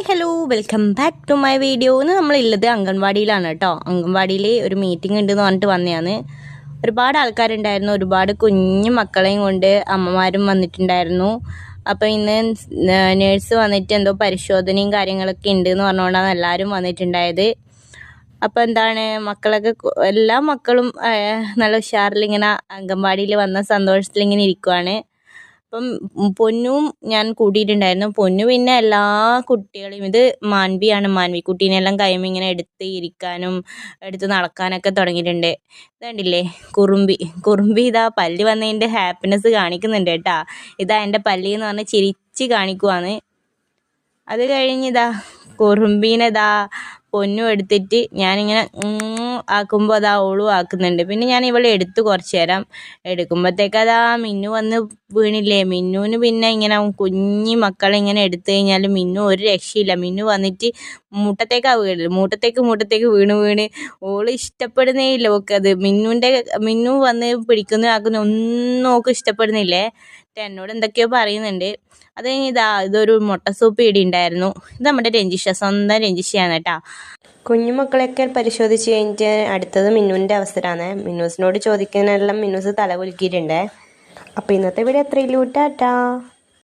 Hello welcome back to my video. ഇന്ന് നമ്മളുള്ളത് അംഗൻവാടിയിലാണ് കേട്ടോ. അംഗൻവാടിയിൽ ഒരു മീറ്റിംഗ് ഉണ്ടെന്ന് പറഞ്ഞിട്ട് വന്നതാണ്. ഒരുപാട് ആൾക്കാരുണ്ടായിരുന്നു, ഒരുപാട് കുഞ്ഞു മക്കളെയും കൊണ്ട് അമ്മമാരും വന്നിട്ടുണ്ടായിരുന്നു. അപ്പോൾ ഇന്ന് നേഴ്സ് വന്നിട്ട് എന്തോ പരിശോധനയും കാര്യങ്ങളൊക്കെ ഉണ്ട് എന്ന് പറഞ്ഞുകൊണ്ടാണ് എല്ലാവരും വന്നിട്ടുണ്ടായത്. അപ്പോൾ എന്താണ് മക്കളൊക്കെ എല്ലാ മക്കളും നല്ല ഉഷാറിൽ ഇങ്ങനെ അംഗൻവാടിയിൽ വന്ന സന്തോഷത്തിൽ ഇങ്ങനെ ഇരിക്കുവാണ്. അപ്പം പൊന്നും ഞാൻ കൂട്ടിയിട്ടുണ്ടായിരുന്നു. പൊന്നു പിന്നെ എല്ലാ കുട്ടികളെയും, ഇത് മാൻവിയാണ്, മാൻവി കുട്ടീനെല്ലാം കഴിയുമ്പോൾ ഇങ്ങനെ എടുത്ത് ഇരിക്കാനും എടുത്ത് നടക്കാനൊക്കെ തുടങ്ങിയിട്ടുണ്ട്. ഇതുണ്ടില്ലേ കുറുമ്പി ഇതാ പല്ല് വന്നതിൻ്റെ ഹാപ്പിനെസ് കാണിക്കുന്നുണ്ട് കേട്ടാ. ഇതാ എൻ്റെ പല്ല് എന്ന് പറഞ്ഞ് ചിരിച്ച് കാണിക്കുവാന്ന്. അത് കഴിഞ്ഞിതാ കുറുമ്പീനെതാ പൊന്നും എടുത്തിട്ട് ഞാനിങ്ങനെ ആക്കുമ്പോൾ അതാ ഓളും ആക്കുന്നുണ്ട്. പിന്നെ ഞാൻ ഇവളെ എടുത്ത് കുറച്ച് നേരം എടുക്കുമ്പോഴത്തേക്ക് അതാ മിന്നു വന്ന് വീണില്ലേ. മിന്നുവിന് പിന്നെ ഇങ്ങനെ കുഞ്ഞി മക്കളെ ഇങ്ങനെ എടുത്തു കഴിഞ്ഞാൽ മിന്നു ഒരു രക്ഷയില്ല. മിന്നു വന്നിട്ട് മൂട്ടത്തേക്ക് വീണ് ഓള് ഇഷ്ടപ്പെടുന്നേ ഇല്ല. ഓക്കത് മിന്നു വന്ന് പിടിക്കുന്ന ആക്കുന്ന ഒന്നും ഓക്ക് ഇഷ്ടപ്പെടുന്നില്ലേ. എന്നോട് എന്തൊക്കെയോ പറയുന്നുണ്ട്. അത് കഴിഞ്ഞ് ഇതൊരു മുട്ട സൂപ്പ് ഇടി ഉണ്ടായിരുന്നു. ഇത് നമ്മുടെ സ്വന്തം രഞ്ജിഷയാണ് കേട്ടോ. കുഞ്ഞുമക്കളെയൊക്കെ പരിശോധിച്ച് കഴിഞ്ഞിട്ട് അടുത്തത് മിന്നുവിൻ്റെ അവസരമാണ്. മിന്നൂസിനോട് ചോദിക്കാനെല്ലാം മിന്നൂസ് തല കുലുക്കിയിട്ടുണ്ട്. അപ്പോൾ ഇന്നത്തെ വീഡിയോ അത്രയേ ഉള്ളൂ. ടാറ്റാ.